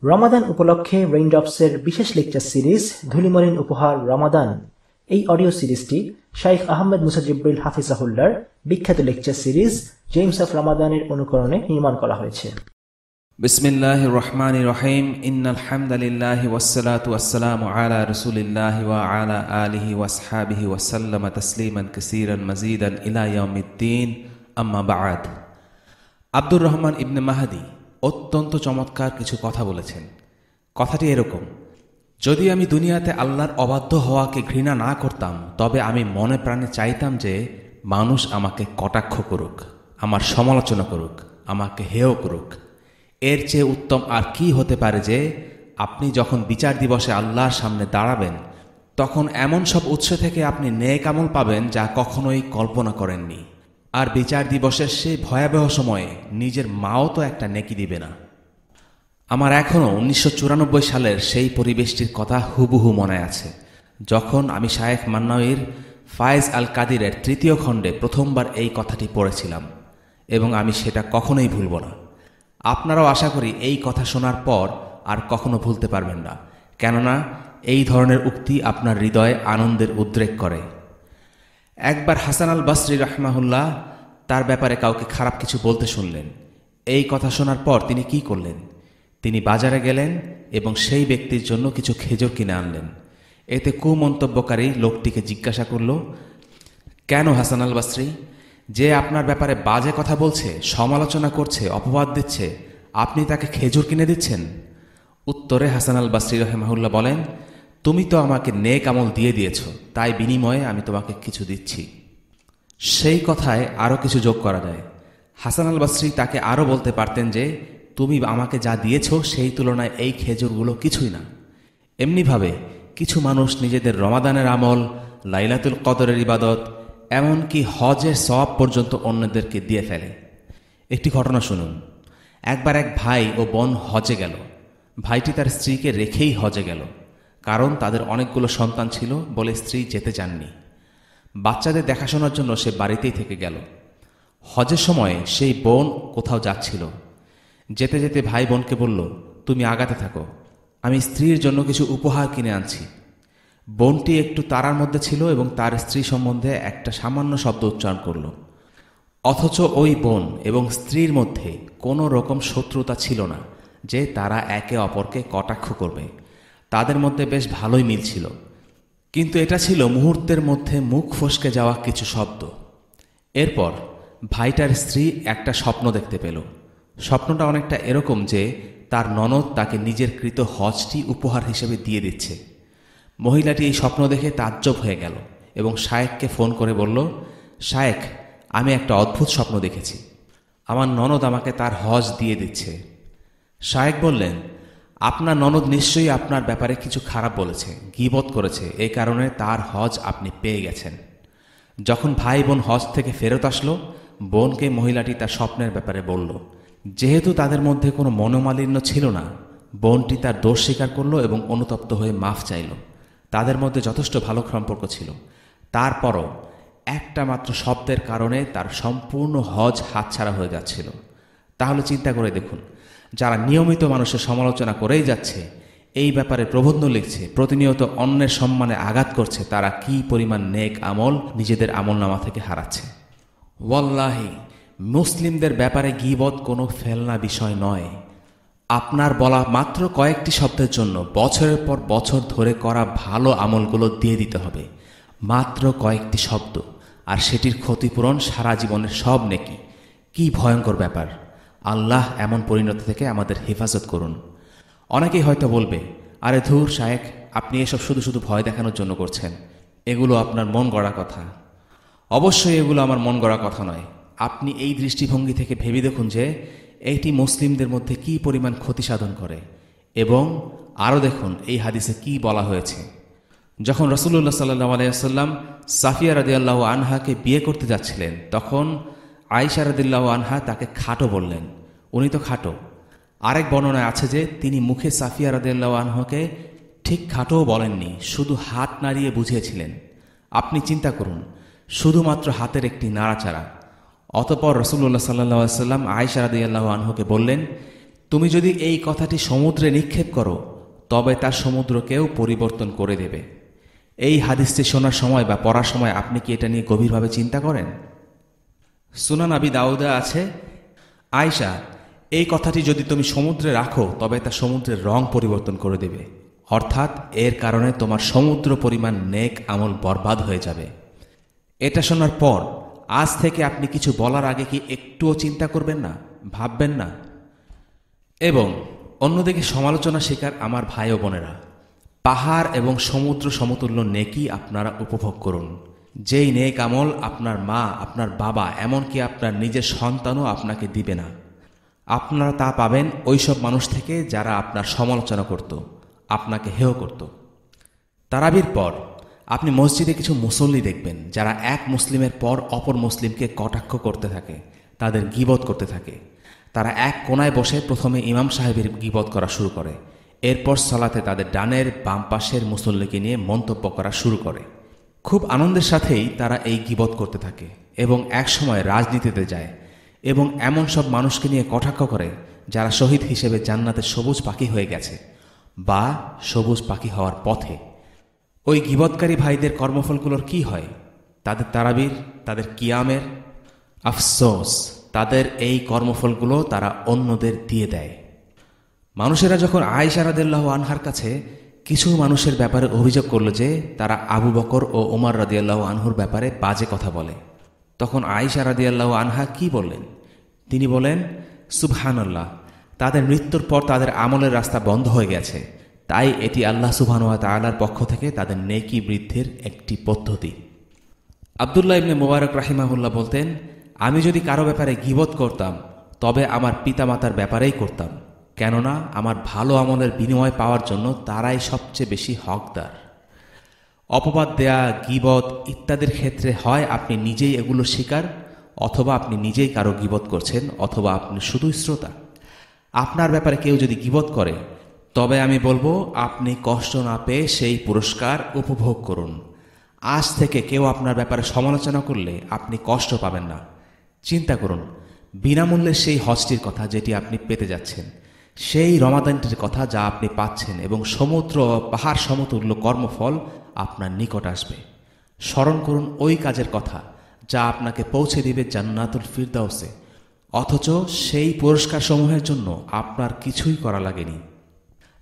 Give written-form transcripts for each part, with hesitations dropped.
রমাদান উপলক্ষে রেইনড্রপসের বিশেষ lecture series ধুলিমলিন উপহার রমাদান। এই অডিও সিরিজটি শাইখ আহমদ মুসা জিব্রিল হাফিজাহুল্লাহর বিখ্যাত লেকচার সিরিজ জেমস অফ রমাদানের অনুকরণে নির্মাণ করা হয়েছে। বিসমিল্লাহির রহমানির রহিম। ইন্নাল হামদালিল্লাহি ওয়াসসালাতু ওয়াসসালামু আলা রাসূলিল্লাহি ওয়া আলা আলিহি ওয়াসহাবিহি ওয়া সাল্লামা তাসলিমান কাসীরান মাজিদান ইলা ইয়াউমিদ্দিন, আম্মা বা'দ। আব্দুর রহমান ইবনে মাহদী অত্যন্ত চমৎকার কিছু কথা বলেছেন। কথাটি এরকম: যদি আমি দুনিয়াতে আল্লাহর অবাধ্য হওয়াকে ঘৃণা না করতাম, তবে আমি মনে প্রাণে চাইতাম যে মানুষ আমাকে কটাক্ষ করুক, আমার সমালোচনা করুক, আমাকে হেয় করুক। এর চেয়ে উত্তম আর কি হতে পারে যে আপনি যখন বিচার দিবসে আল্লাহর সামনে দাঁড়াবেন, তখন এমন সব উৎস থেকে আপনি নেক আমল পাবেন যা কখনোই কল্পনা করেননি। আর বিচার দিবসের সেই ভয়াবহ সময়ে নিজের মাও তো একটা নেকি দিবে না। আমার এখনও 1994 সালের সেই পরিবেশটির কথা হুবহু মনে আছে, যখন আমি শায়েখ মান্নাউইর ফায়েজ আল কাদিরের 3য় খণ্ডে প্রথমবার এই কথাটি পড়েছিলাম, এবং আমি সেটা কখনোই ভুলব না। আপনারাও আশা করি এই কথা শোনার পর আর কখনো ভুলতে পারবেন না, কেননা এই ধরনের উক্তি আপনার হৃদয়ে আনন্দের উদ্রেক করে। একবার হাসান আল বসরি রাহমাহুল্লাহ তার ব্যাপারে কাউকে খারাপ কিছু বলতে শুনলেন। এই কথা শোনার পর তিনি কি করলেন? তিনি বাজারে গেলেন এবং সেই ব্যক্তির জন্য কিছু খেজুর কিনে আনলেন। এতে কুমন্তব্যকারী লোকটিকে জিজ্ঞাসা করল, কেন হাসান আল বসরি, যে আপনার ব্যাপারে বাজে কথা বলছে, সমালোচনা করছে, অপবাদ দিচ্ছে, আপনি তাকে খেজুর কিনে দিচ্ছেন? উত্তরে হাসান আল বসরি রাহমাহুল্লাহ বলেন, তুমি তো আমাকে নেক আমল দিয়ে দিয়েছ, তাই বিনিময়ে আমি তোমাকে কিছু দিচ্ছি। সেই কথায় আরও কিছু যোগ করা যায়। হাসান আল বসরি তাকে আরও বলতে পারতেন যে তুমি আমাকে যা দিয়েছ সেই তুলনায় এই খেজুরগুলো কিছুই না। এমনিভাবে কিছু মানুষ নিজেদের রমাদানের আমল, লাইলাতুল কদরের ইবাদত, এমনকি হজের সওয়াব পর্যন্ত অন্যদেরকে দিয়ে ফেলে। একটি ঘটনা শুনুন। একবার এক ভাই ও বোন হজে গেল। ভাইটি তার স্ত্রীকে রেখেই হজে গেল, কারণ তাদের অনেকগুলো সন্তান ছিল বলে স্ত্রী যেতে চাননি। বাচ্চাদের দেখাশোনার জন্য সে বাড়িতেই থেকে গেল। হজের সময় সেই বোন কোথাও যাচ্ছিল। যেতে যেতে ভাই বোনকে বলল, তুমি আগাতে থাকো, আমি স্ত্রীর জন্য কিছু উপহার কিনে আনছি। বোনটি একটু তাড়ার মধ্যে ছিল এবং তার স্ত্রী সম্বন্ধে একটা সামান্য শব্দ উচ্চারণ করল। অথচ ওই বোন এবং স্ত্রীর মধ্যে কোনো রকম শত্রুতা ছিল না যে তারা একে অপরকে কটাক্ষ করবে। তাদের মধ্যে বেশ ভালোই মিল ছিল, কিন্তু এটা ছিল মুহূর্তের মধ্যে মুখ ফসকে যাওয়া কিছু শব্দ। এরপর ভাইটার স্ত্রী একটা স্বপ্ন দেখতে পেল। স্বপ্নটা অনেকটা এরকম যে তার ননদ তাকে নিজের কৃত হজটি উপহার হিসেবে দিয়ে দিচ্ছে। মহিলাটি এই স্বপ্ন দেখে তাজ্জব হয়ে গেল এবং শায়েখকে ফোন করে বলল, শায়েখ, আমি একটা অদ্ভুত স্বপ্ন দেখেছি, আমার ননদ আমাকে তার হজ দিয়ে দিচ্ছে। শায়েখ বললেন, আপনার ননদ নিশ্চয়ই আপনার ব্যাপারে কিছু খারাপ বলেছে, গীবত করেছে, এই কারণে তার হজ আপনি পেয়ে গেছেন। যখন ভাই বোন হজ থেকে ফেরত আসলো, বোনকে মহিলাটি তার স্বপ্নের ব্যাপারে বলল। যেহেতু তাদের মধ্যে কোনো মনোমালিন্য ছিল না, বোনটি তার দোষ স্বীকার করল এবং অনুতপ্ত হয়ে মাফ চাইল। তাদের মধ্যে যথেষ্ট ভালো সম্পর্ক ছিল। তারপরও একটা মাত্র শব্দের কারণে তার সম্পূর্ণ হজ হাতছাড়া হয়ে যাচ্ছিল। তাহলে চিন্তা করে দেখুন, যারা নিয়মিত মানুষের সমালোচনা করেই যাচ্ছে, এই ব্যাপারে প্রবন্ধ লিখছে, প্রতিনিয়ত অন্যের সম্মানে আঘাত করছে, তারা কি পরিমাণ নেক আমল নিজেদের আমলনামা থেকে হারাচ্ছে। ওয়াল্লাহি, মুসলিমদের ব্যাপারে গীবত কোনো ফেলনা বিষয় নয়। আপনার বলা মাত্র কয়েকটি শব্দের জন্য বছরের পর বছর ধরে করা ভালো আমলগুলো দিয়ে দিতে হবে। মাত্র কয়েকটি শব্দ, আর সেটির ক্ষতিপূরণ সারা জীবনের সব নেকি। কি ভয়ঙ্কর ব্যাপার! আল্লাহ এমন পরিণতি থেকে আমাদের হেফাজত করুন। অনেকেই হয়তো বলবে, আরে ধুর শায়েখ, আপনি এসব শুধু শুধু ভয় দেখানোর জন্য করছেন, এগুলো আপনার মন গড়া কথা। অবশ্যই এগুলো আমার মন গড়া কথা নয়। আপনি এই দৃষ্টিভঙ্গি থেকে ভেবে দেখুন যে এইটি মুসলিমদের মধ্যে কি পরিমাণ ক্ষতি সাধন করে। এবং আরও দেখুন এই হাদিসে কি বলা হয়েছে। যখন রাসূলুল্লাহ সাল্লাল্লাহু আলাইহি ওয়াসাল্লাম সাফিয়া রাদিয়াল্লাহু আনহাকে বিয়ে করতে যাচ্ছিলেন, তখন আয়েশা রাদিয়াল্লাহু আনহা তাকে খাটো বললেন। উনি তো খাটো। আরেক বর্ণনায় আছে যে তিনি মুখে সাফিয়া রাদিয়াল্লাহু আনহাকে ঠিক খাটোও বলেননি, শুধু হাত নাড়িয়ে বুঝিয়েছিলেন। আপনি চিন্তা করুন, শুধুমাত্র হাতের একটি নাড়াচাড়া। অতঃপর রাসূলুল্লাহ সাল্লাল্লাহু আলাইহি ওয়াসাল্লাম আয়েশা রাদিয়াল্লাহু আনহাকে বললেন, তুমি যদি এই কথাটি সমুদ্রে নিক্ষেপ করো তবে তার সমুদ্রকেও পরিবর্তন করে দেবে। এই হাদিসটি শোনার সময় বা পড়ার সময় আপনি কি এটা নিয়ে গভীরভাবে চিন্তা করেন? সুনান আবি দাউদে আছে, আয়েশা, এই কথাটি যদি তুমি সমুদ্রে রাখো তবে তা সমুদ্রের রং পরিবর্তন করে দেবে, অর্থাৎ এর কারণে তোমার সমুদ্র পরিমাণ নেক আমল বরবাদ হয়ে যাবে। এটা শোনার পর আজ থেকে আপনি কিছু বলার আগে কি একটুও চিন্তা করবেন না, ভাববেন না? এবং অন্যদিকে সমালোচনা শিকার আমার ভাই ও বোনেরা, পাহাড় এবং সমুদ্র সমতুল্য নেকি আপনারা উপভোগ করুন। যেই নেক আমল আপনার মা, আপনার বাবা, এমনকি আপনার নিজের সন্তানও আপনাকে দিবে না। আপনারা তা পাবেন ওইসব মানুষ থেকে যারা আপনার সমালোচনা করত, আপনাকে হেয় করত। তারাবির পর আপনি মসজিদে কিছু মুসল্লি দেখবেন যারা এক মুসলিমের পর অপর মুসলিমকে কটাক্ষ করতে থাকে, তাদের গীবত করতে থাকে। তারা এক কোনায় বসে প্রথমে ইমাম সাহেবের গীবত করা শুরু করে, এরপর সালাতে তাদের ডানের বাম পাশের মুসল্লিকে নিয়ে মন্তব্য করা শুরু করে। খুব আনন্দের সাথেই তারা এই গীবত করতে থাকে এবং একসময় রাজনীতিতে যায় এবং এমন সব মানুষকে নিয়ে কটাক্ষ করে যারা শহীদ হিসেবে জান্নাতের সবুজ পাখি হয়ে গেছে বা সবুজ পাখি হওয়ার পথে। ওই গীবতকারী ভাইদের কর্মফলগুলোর কি হয়? তাদের তারাবির, তাদের কিয়ামের। আফসোস, তাদের এই কর্মফলগুলো তারা অন্যদের দিয়ে দেয়। মানুষেরা যখন আয়েশা রাদিয়াল্লাহু আনহার কাছে কিছু মানুষের ব্যাপারে অভিযোগ করল যে তারা আবু বকর ও ওমর রাদিয়াল্লাহু আনহুর ব্যাপারে বাজে কথা বলে, তখন আয়েশা রাদিয়াল্লাহু আনহা কি বললেন? তিনি বলেন, সুবহানাল্লাহ, তাদের মৃত্যুর পর তাদের আমলের রাস্তা বন্ধ হয়ে গেছে, তাই এটি আল্লাহ সুবহানাহু ওয়া তাআলার পক্ষ থেকে তাদের নেকি বৃদ্ধির একটি পদ্ধতি। আব্দুল্লাহ ইবনে মুবারক রাহিমাহুল্লাহ বলতেন, আমি যদি কারো ব্যাপারে গীবত করতাম তবে আমার পিতামাতার ব্যাপারেই করতাম, কেননা আমার ভালো আমলের বিনিময় পাওয়ার জন্য তারাই সবচেয়ে বেশি হকদার। অপবাদ দেয়া, গীবত ইত্যাদির ক্ষেত্রে হয় আপনি নিজেই এগুলো শিকার, অথবা আপনি নিজেই কারো গীবত করছেন, অথবা আপনি শুধুই শ্রোতা। আপনার ব্যাপারে কেউ যদি গীবত করে তবে আমি বলবো আপনি কষ্ট না পেয়ে সেই পুরস্কার উপভোগ করুন। আজ থেকে কেউ আপনার ব্যাপারে সমালোচনা করলে আপনি কষ্ট পাবেন না। চিন্তা করুন বিনামূল্যে সেই হজটির কথা যেটি আপনি পেতে যাচ্ছেন, সেই রমাদানটির কথা যা আপনি পাচ্ছেন, এবং সমুদ্র পাহাড় সমতুল্য কর্মফল আপনার নিকট আসবে। স্মরণ করুন ওই কাজের কথা যা আপনাকে পৌঁছে দিবে জান্নাতুল ফিরদাউসে, অথচ সেই পুরস্কার সমূহের জন্য আপনার কিছুই করা লাগেনি।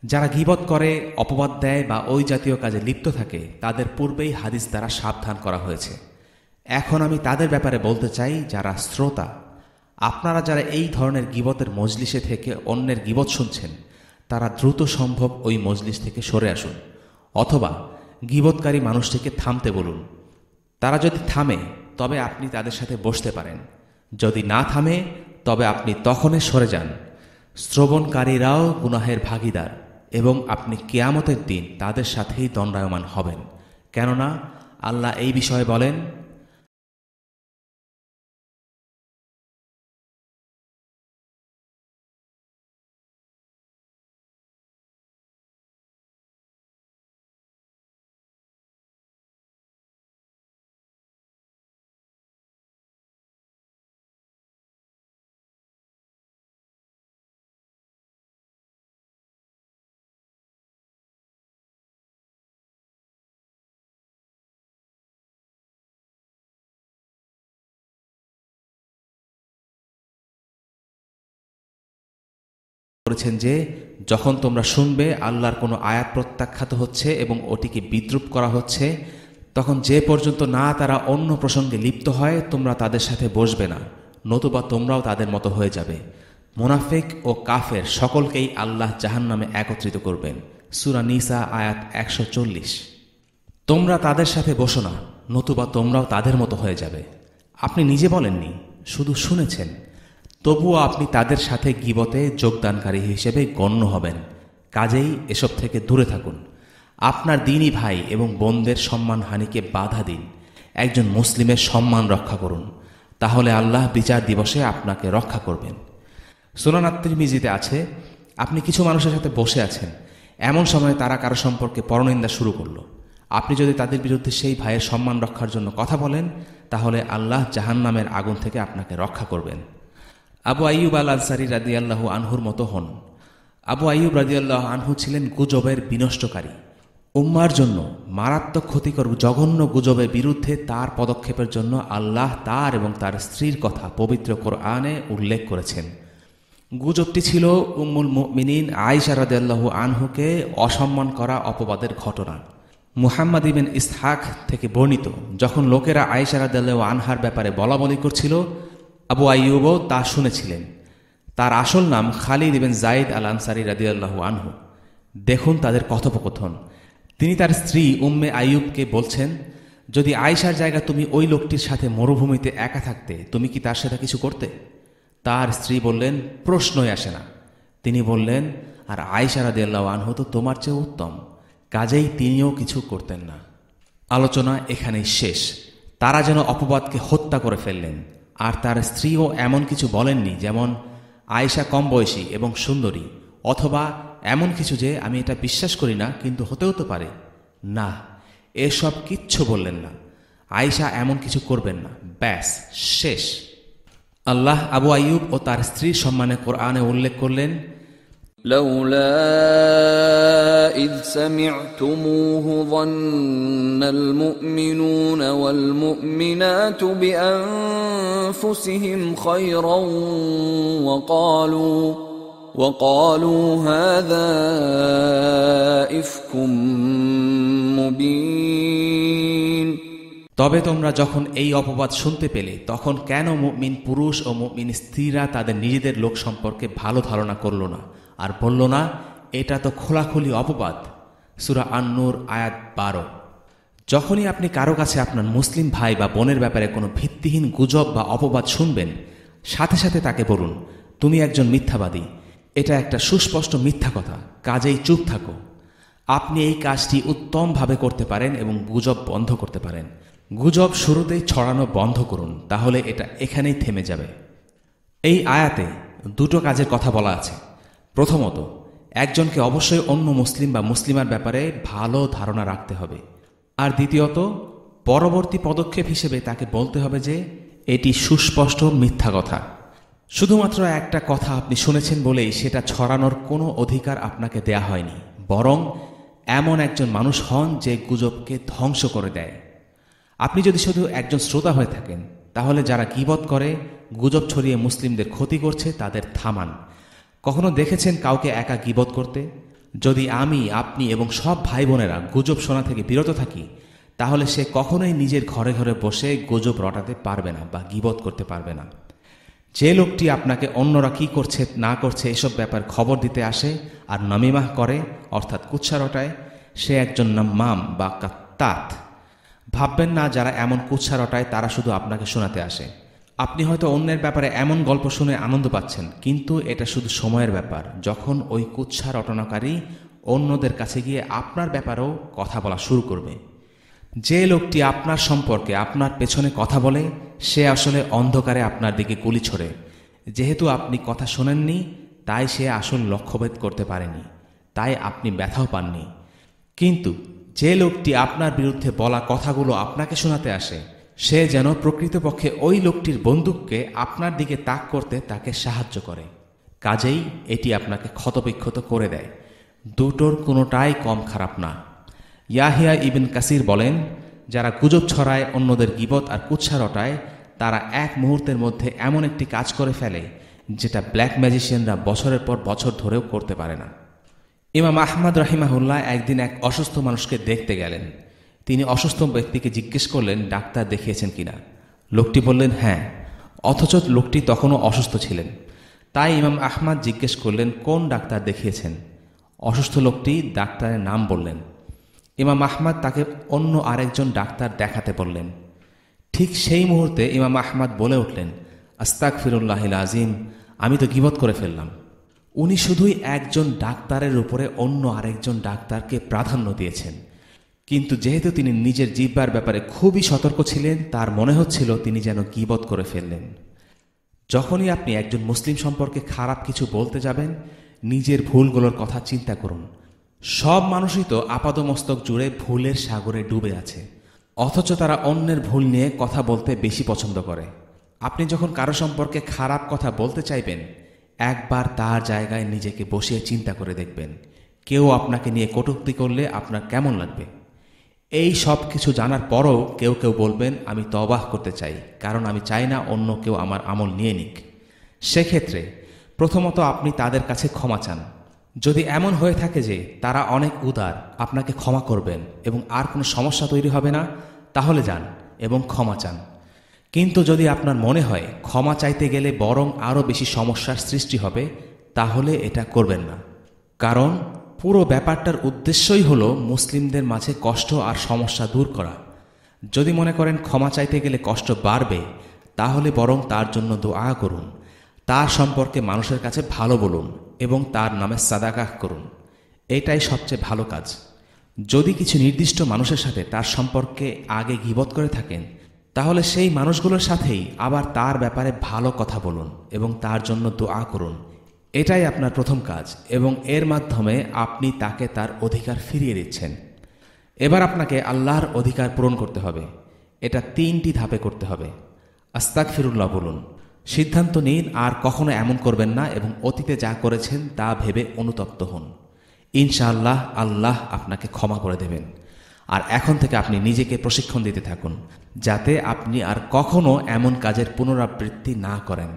যারা গীবত করে, অপবাদ দেয় বা ওই জাতীয় কাজে লিপ্ত থাকে তাদের পূর্বেই হাদিস দ্বারা সাবধান করা হয়েছে। এখন আমি তাদের ব্যাপারে বলতে চাই যারা শ্রোতা, আপনারা যারা এই ধরনের গীবতের মজলিসে থেকে অন্যের গীবত শুনছেন তারা দ্রুত সম্ভব ওই মজলিস থেকে সরে আসুন, অথবা গীবতকারী মানুষটিকে থামতে বলুন। তারা যদি থামে তবে আপনি তাদের সাথে বসতে পারেন, যদি না থামে তবে আপনি তখনই সরে যান। শ্রবণকারীরাও গুনাহের ভাগীদার এবং আপনি কিয়ামতের দিন তাদের সাথেই দণ্ডায়মান হবেন, কেননা আল্লাহ এই বিষয়ে বলেন, করেছেন যে যখন তোমরা শুনবে আল্লাহর কোনো আয়াত প্রত্যাখ্যাত হচ্ছে এবং ওটিকে বিদ্রূপ করা হচ্ছে, তখন যে পর্যন্ত না তারা অন্য প্রসঙ্গে লিপ্ত হয় তোমরা তাদের সাথে বসবে না, নতুবা তোমরাও তাদের মতো হয়ে যাবে। মুনাফিক ও কাফের সকলকেই আল্লাহ জাহান্নামে একত্রিত করবেন। সূরা নিসা আয়াত 140। তোমরা তাদের সাথে বসো না, নতুবা তোমরাও তাদের মতো হয়ে যাবে। আপনি নিজে বলেননি, শুধু শুনেছেন, তবুও আপনি তাদের সাথে গীবতে যোগদানকারী হিসেবে গণ্য হবেন। কাজেই এসব থেকে দূরে থাকুন। আপনার দ্বীনী ভাই এবং বোনদের সম্মানহানিকে বাধা দিন। একজন মুসলিমের সম্মান রক্ষা করুন, তাহলে আল্লাহ বিচার দিবসে আপনাকে রক্ষা করবেন। সুনান আত-তিরমিজিতে আছে, আপনি কিছু মানুষের সাথে বসে আছেন, এমন সময় তারা কারো সম্পর্কে পরনিন্দা শুরু করলো। আপনি যদি তাদের বিরুদ্ধে সেই ভাইয়ের সম্মান রক্ষার জন্য কথা বলেন তাহলে আল্লাহ জাহান্নামের আগুন থেকে আপনাকে রক্ষা করবেন। আবু আইয়ুব আল আনসারী রাদিয়াল্লাহু আনহুর মতো হন। আবু আইয়ুব রাদিয়াল্লাহু আনহু ছিলেন গুজবের বিনষ্টকারী। উম্মার জন্য মারাত্মক ক্ষতিকর জঘন্য গুজবের বিরুদ্ধে তার পদক্ষেপের জন্য আল্লাহ তার এবং তার স্ত্রীর কথা পবিত্র কোরআনে উল্লেখ করেছেন। গুজবটি ছিল উম্মুল মুমিনিন আয়েশা রাদিয়াল্লাহু আনহুকে অসম্মান করা অপবাদের ঘটনা। মুহাম্মদ ইবনে ইসহাক থেকে বর্ণিত, যখন লোকেরা আয়েশা রাদিয়াল্লাহু আনহার ব্যাপারে বলাবলি করছিল, আবু আইয়ুবও তা শুনেছিলেন। তার আসল নাম খালিদ ইবনে যায়েদ আল আনসারী রাদিয়াল্লাহু আনহু। দেখুন তাদের কথোপকথন। তিনি তার স্ত্রী উম্মে আইয়ুবকে বলছেন, যদি আয়েশার জায়গা তুমি ওই লোকটির সাথে মরুভূমিতে একা থাকতে, তুমি কি তার সাথে কিছু করতে? তার স্ত্রী বললেন, প্রশ্নই আসে না। তিনি বললেন, আর আয়েশা রাদিয়াল্লাহু আনহু তো তোমার চেয়ে উত্তম, কাজেই তিনিও কিছু করতেন না। আলোচনা এখানেই শেষ। তারা যেন অপবাদকে হত্যা করে ফেললেন। আর তার স্ত্রীও এমন কিছু বলেননি যেমন আয়েশা কম বয়সী এবং সুন্দরী, অথবা এমন কিছু যে আমি এটা বিশ্বাস করি না কিন্তু হতেও তো পারে। না, এসব কিচ্ছু বললেন না। আয়েশা এমন কিছু করবেন না, ব্যাস শেষ। আল্লাহ আবু আইয়ুব ও তার স্ত্রীর সম্মানে কোরআনে উল্লেখ করলেন, لولا إذ سمعتموه ظن المؤمنون والمؤمنات بأنفسهم خيرا وقالوا هذا إفك مبين। তবে তোমরা যখন এই অপবাদ শুনতে পেলে, তখন কেন মুমিন পুরুষ ও মুমিন স্ত্রীরা তাদের নিজেদের লোক সম্পর্কে ভালো ধারণা করল না আর বলল না, এটা তো খোলাখুলি অপবাদ। সূরা আন-নূর আয়াত 12। যখনই আপনি কারো কাছে আপনার মুসলিম ভাই বা বোনের ব্যাপারে কোনো ভিত্তিহীন গুজব বা অপবাদ শুনবেন, সাথে সাথে তাকে বলুন, তুমি একজন মিথ্যাবাদী, এটা একটা সুস্পষ্ট মিথ্যা কথা, কাজেই চুপ থাকো। আপনি এই কাজটি উত্তমভাবে করতে পারেন এবং গুজব বন্ধ করতে পারেন। গুজব শুরুতেই ছড়ানো বন্ধ করুন, তাহলে এটা এখানেই থেমে যাবে। এই আয়াতে দুটো কাজের কথা বলা আছে। প্রথমত, একজনকে অবশ্যই অন্য মুসলিম বা মুসলিমার ব্যাপারে ভালো ধারণা রাখতে হবে। আর দ্বিতীয়ত, পরবর্তী পদক্ষেপ হিসেবে তাকে বলতে হবে যে এটি সুস্পষ্ট মিথ্যা কথা। শুধুমাত্র একটা কথা আপনি শুনেছেন বলেই সেটা ছড়ানোর কোনো অধিকার আপনাকে দেয়া হয়নি, বরং এমন একজন মানুষ হন যে গুজবকে ধ্বংস করে দেয়। আপনি যদি শুধু একজন শ্রোতা হয়ে থাকেন, তাহলে যারা গীবত করে, গুজব ছড়িয়ে মুসলিমদের ক্ষতি করছে, তাদের থামান। কখনো দেখেছেন কাউকে একা গীবত করতে? যদি আমি, আপনি এবং সব ভাই বোনেরা গুজব শোনা থেকে বিরত থাকি, তাহলে সে কখনোই নিজের ঘরে ঘরে বসে গুজব রটাতে পারবে না বা গীবত করতে পারবে না। যে লোকটি আপনাকে অন্যরা কি করছে না করছে এসব ব্যাপার খবর দিতে আসে আর নামিমাহ করে, অর্থাৎ কুৎসা রটায়, সে একজন নাম্মাম বা কাত্তাত। ভাববেন না যারা এমন কুৎসা রটায় তারা শুধু আপনাকে শোনাতে আসে। আপনি হয়তো অন্যের ব্যাপারে এমন গল্প শুনে আনন্দ পাচ্ছেন, কিন্তু এটা শুধু সময়ের ব্যাপার, যখন ওই কুৎসা রটনাকারী অন্যদের কাছে গিয়ে আপনার ব্যাপারেও কথা বলা শুরু করবে। যে লোকটি আপনার সম্পর্কে আপনার পেছনে কথা বলে, সে আসলে অন্ধকারে আপনার দিকে গুলি ছোড়ে। যেহেতু আপনি কথা শোনেননি, তাই সে আসল লক্ষ্যভেদ করতে পারেনি, তাই আপনি ব্যথাও পাননি। কিন্তু যে লোকটি আপনার বিরুদ্ধে বলা কথাগুলো আপনাকে শোনাতে আসে, সে যেন প্রকৃতপক্ষে ওই লোকটির বন্দুককে আপনার দিকে তাক করতে তাকে সাহায্য করে। কাজেই এটি আপনাকে ক্ষতবিক্ষত করে দেয়। দুটোর কোনোটাই কম খারাপ না। ইয়াহিয়া ইবন কাসির বলেন, যারা গুজব ছড়ায়, অন্যদের গীবত আর কুৎসা রটায়, তারা এক মুহূর্তের মধ্যে এমন একটি কাজ করে ফেলে যেটা ব্ল্যাক ম্যাজিশিয়ানরা বছরের পর বছর ধরেও করতে পারে না। ইমাম আহমদ রাহিমাহুল্লাহ একদিন এক অসুস্থ মানুষকে দেখতে গেলেন। তিনি অসুস্থ ব্যক্তিকে জিজ্ঞেস করলেন, ডাক্তার দেখিয়েছেন কিনা? লোকটি বললেন, হ্যাঁ, অথচ লোকটি তখনও অসুস্থ ছিলেন। তাই ইমাম আহমদ জিজ্ঞেস করলেন, কোন ডাক্তার দেখিয়েছেন? অসুস্থ লোকটি ডাক্তারের নাম বললেন। ইমাম আহমদ তাকে অন্য আরেকজন ডাক্তার দেখাতে বললেন। ঠিক সেই মুহূর্তে ইমাম আহমদ বলে উঠলেন, আস্তাগফিরুল্লাহিল আযীম, আমি তো গীবত করে ফেললাম। উনি শুধুই একজন ডাক্তারের উপরে অন্য আরেকজন ডাক্তারকে প্রাধান্য দিয়েছেন, কিন্তু যেহেতু তিনি নিজের জিহ্বার ব্যাপারে খুবই সতর্ক ছিলেন, তার মনে হচ্ছিল তিনি যেন গীবত করে ফেললেন। যখনই আপনি একজন মুসলিম সম্পর্কে খারাপ কিছু বলতে যাবেন, নিজের ভুলগুলোর কথা চিন্তা করুন। সব মানুষই তো আপাদমস্তক জুড়ে ভুলের সাগরে ডুবে আছে, অথচ তারা অন্যের ভুল নিয়ে কথা বলতে বেশি পছন্দ করে। আপনি যখন কারো সম্পর্কে খারাপ কথা বলতে চাইবেন, একবার তার জায়গায় নিজেকে বসিয়ে চিন্তা করে দেখবেন, কেউ আপনাকে নিয়ে কটূক্তি করলে আপনার কেমন লাগবে। এই সব কিছু জানার পরও কেউ কেউ বলবেন, আমি তওবাহ করতে চাই, কারণ আমি চাই না অন্য কেউ আমার আমল নিয়ে নিক। সেক্ষেত্রে প্রথমত আপনি তাদের কাছে ক্ষমা চান। যদি এমন হয়ে থাকে যে তারা অনেক উদার, আপনাকে ক্ষমা করবেন এবং আর কোনো সমস্যা তৈরি হবে না, তাহলে যান এবং ক্ষমা চান। কিন্তু যদি আপনার মনে হয় ক্ষমা চাইতে গেলে বরং আরও বেশি সমস্যার সৃষ্টি হবে, তাহলে এটা করবেন না। কারণ পুরো ব্যাপারটার উদ্দেশ্যই হলো মুসলিমদের মাঝে কষ্ট আর সমস্যা দূর করা। যদি মনে করেন ক্ষমা চাইতে গেলে কষ্ট বাড়বে, তাহলে বরং তার জন্য দোয়া করুন, তার সম্পর্কে মানুষের কাছে ভালো বলুন এবং তার নামে সাদাকাহ করুন। এটাই সবচেয়ে ভালো কাজ। যদি কিছু নির্দিষ্ট মানুষের সাথে তার সম্পর্কে আগে গীবত করে থাকেন, তাহলে সেই মানুষগুলোর সাথেই আবার তার ব্যাপারে ভালো কথা বলুন এবং তার জন্য দোয়া করুন। এটাই আপনার প্রথম কাজ এবং এর মাধ্যমে আপনি তাকে তার অধিকার ফিরিয়ে দিচ্ছেন। এবার আপনাকে আল্লাহর অধিকার পূরণ করতে হবে। এটা 3টি ধাপে করতে হবে। আস্তাগফিরুল্লাহ বলুন, সিদ্ধান্ত নিন আর কখনো এমন করবেন না এবং অতীতে যা করেছেন তা ভেবে অনুতপ্ত হন। ইনশাআল্লাহ আল্লাহ আপনাকে ক্ষমা করে দেবেন। আর এখন থেকে আপনি নিজেকে প্রশিক্ষণ দিতে থাকুন, যাতে আপনি আর কখনো এমন কাজের পুনরাবৃত্তি না করেন।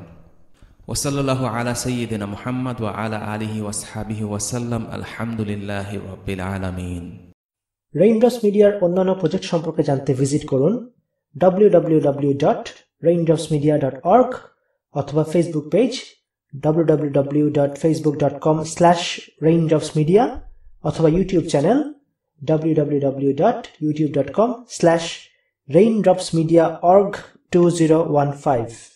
ওয়াসাল্লাল্লাহু আলা সাইয়্যিদিনা মুহাম্মদ ওয়া আলা আলিহি ওয়াসহাবিহি ওয়াসাল্লাম। আলহামদুলিল্লাহি রাব্বিল আলামিন। রেইনড্রপস মিডিয়ার অন্যান্য প্রজেক্ট সম্পর্কে জানতে ভিজিট করুন www.raindropsmedia.org অথবা ফেসবুক পেজ www.facebook.com/raindropsmedia অথবা ইউটিউব চ্যানেল www.youtube.com/raindropsmediaorg2015